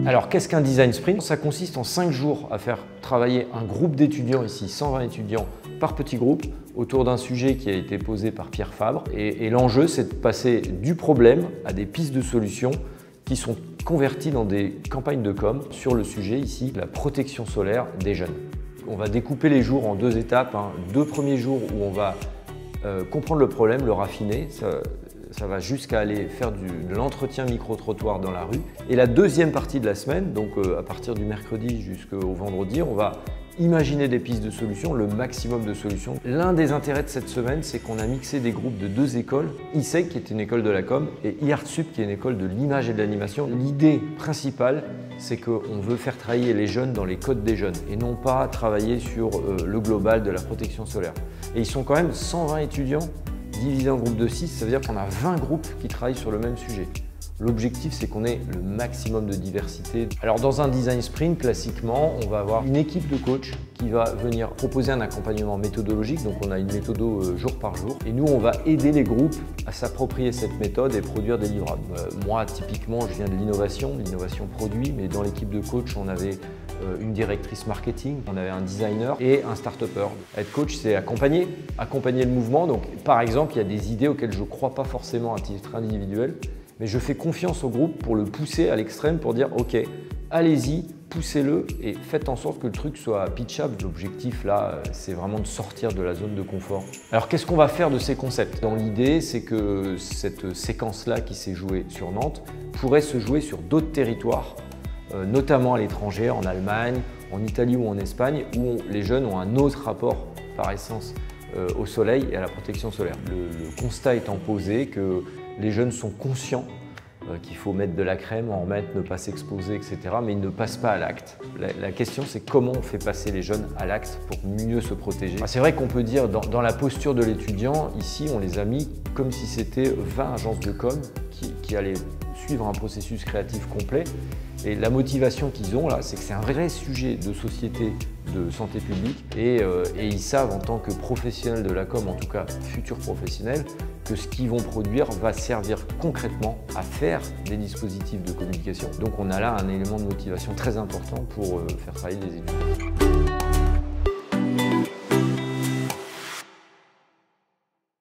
Alors, qu'est-ce qu'un design sprint? Ça consiste en 5 jours à faire travailler un groupe d'étudiants, ici 120 étudiants par petit groupe, autour d'un sujet qui a été posé par Pierre Fabre. Et l'enjeu, c'est de passer du problème à des pistes de solutions qui sont converties dans des campagnes de com sur le sujet, ici, la protection solaire des jeunes. On va découper les jours en 2 étapes. 2 premiers jours où on va comprendre le problème, le raffiner. Ça va jusqu'à aller faire de l'entretien micro-trottoir dans la rue. Et la deuxième partie de la semaine, donc à partir du mercredi jusqu'au vendredi, on va imaginer des pistes de solutions, le maximum de solutions. L'un des intérêts de cette semaine, c'est qu'on a mixé des groupes de 2 écoles, ISEG qui est une école de la com et IARTSUP qui est une école de l'image et de l'animation. L'idée principale, c'est qu'on veut faire travailler les jeunes dans les codes des jeunes et non pas travailler sur le global de la protection solaire. Et ils sont quand même 120 étudiants divisé en groupes de 6, ça veut dire qu'on a 20 groupes qui travaillent sur le même sujet. L'objectif, c'est qu'on ait le maximum de diversité. Alors dans un design sprint, classiquement, on va avoir une équipe de coachs qui va venir proposer un accompagnement méthodologique. Donc on a une méthode jour par jour. Et nous, on va aider les groupes à s'approprier cette méthode et produire des livrables. Moi, typiquement, je viens de l'innovation produit, mais dans l'équipe de coach, on avait une directrice marketing, on avait un designer et un start-upper. Être coach, c'est accompagner le mouvement. Donc, par exemple, il y a des idées auxquelles je ne crois pas forcément à titre individuel, mais je fais confiance au groupe pour le pousser à l'extrême, pour dire « Ok, allez-y, poussez-le et faites en sorte que le truc soit pitchable ». L'objectif là, c'est vraiment de sortir de la zone de confort. Alors, qu'est-ce qu'on va faire de ces concepts? Dans l'idée, c'est que cette séquence-là qui s'est jouée sur Nantes pourrait se jouer sur d'autres territoires, notamment à l'étranger, en Allemagne, en Italie ou en Espagne, où les jeunes ont un autre rapport par essence au soleil et à la protection solaire. Le constat étant posé que les jeunes sont conscients qu'il faut mettre de la crème, en remettre, ne pas s'exposer, etc. Mais ils ne passent pas à l'acte. La question, c'est comment on fait passer les jeunes à l'acte pour mieux se protéger. C'est vrai qu'on peut dire, dans la posture de l'étudiant, ici, on les a mis comme si c'était 20 agences de com qui allaient suivre un processus créatif complet. Et la motivation qu'ils ont là, c'est que c'est un vrai sujet de société, de santé publique et ils savent en tant que professionnels de la com, en tout cas futurs professionnels, que ce qu'ils vont produire va servir concrètement à faire des dispositifs de communication. Donc on a là un élément de motivation très important pour faire travailler les étudiants.